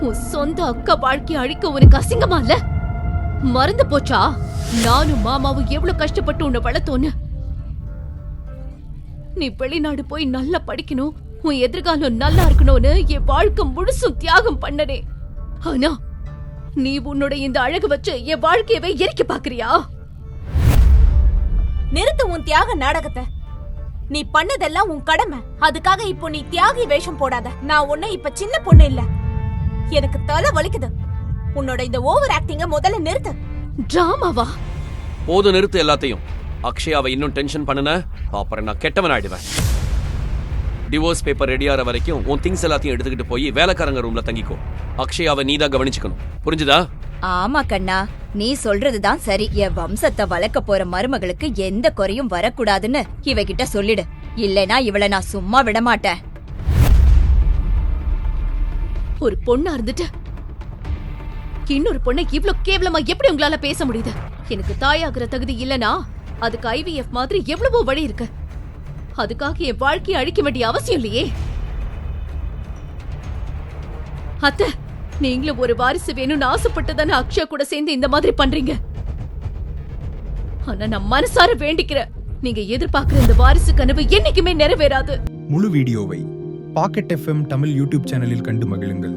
உன் சொந்த அக்கா வாழ்க்கைய அழிக்க உனக்கு அசிங்கமா இல்ல? மறந்து போச்சா நானும் மாமாவும் எவ்வளவு கஷ்டப்பட்டு உன்னை வளர்த்தோன்னு? நீ வெளிநாடு போய் நல்லா படிக்கணும், உன் எதிர்காலம் நல்லா இருக்கணும்னு என் வாழ்க்கை முழுசும் தியாகம் பண்ணனே. ஆனா நீ உன்னோட இந்த அழகு வச்சு என் வாழ்க்கையவே எரிக்க பாக்குறியா? நிறுத்து உன் தியாக நாடகத்தை. நீ பண்ணதெல்லாம் உன் கடமை. அதுக்காக இப்போ நீ தியாகி வேஷம் போடாத. நான் உன்னை இப்ப சின்ன பொண்ணு இல்ல. எனக்கு தலை வலிக்குது. உன்னோட இந்த ஓவர் ஆக்டிங்க முதல்ல நிறுத்து. டிராமாவா? போது, நிறுத்து எல்லாத்தையும். அக்ஷயாவை இன்னும் டென்ஷன் பண்ணுன, அப்புறம் நான் கெட்டவன் ஆயிடுவேன். டிவோர்ஸ் பேப்பர் ரெடியாகிற வரைக்கும் உன் திங்ஸ் எல்லாத்தையும் எடுத்துக்கிட்டு போய் வேலைக்காரங்க ரூம்ல தங்கிக்கோ. அக்ஷயாவை நீதான் கவனிச்சுக்கணும், புரிஞ்சுதா? ஆமா கண்ணா, நீ சொல்றதுதான் சரி. என் வம்சத்தை வளர்க்க போற மருமகளுக்கு எந்த குறையும் வரக்கூடாதுன்னு இவகிட்ட சொல்லிடு. இல்லைனா இவளை நான் சும்மா விட மாட்டேன். ஒரு பொண்ணா இருந்துட்டு இன்னொரு பொண்ணை இவ்ளோ கேவலமா எப்படி உங்களால பேச முடியுது? எனக்கு தாயாகிற தகுதி இல்லனா அதுக்கு IVF மாதிரி எவ்வளவோ வழி இருக்கு. அதுக்காக என் வாழ்க்கையை அழிக்க வேண்டிய அவசியம் இல்லையே. அத்தை, நீங்களும் ஒரு வாரிசு வேணும்னு ஆசைப்பட்டுதானே அக்ஷயா கூட சேர்ந்து இந்த மாதிரி பண்றீங்க. ஆனா நான் மனசார வேண்டிக்கிறேன், நீங்க எதிர்பார்க்கிற இந்த வாரிசு கனவு என்னைக்குமே நிறைவேறாது. முழு வீடியோவை பாக்கெட் FM தமிழ் யூடியூப் சேனலில் கண்டு மகிழுங்கள்.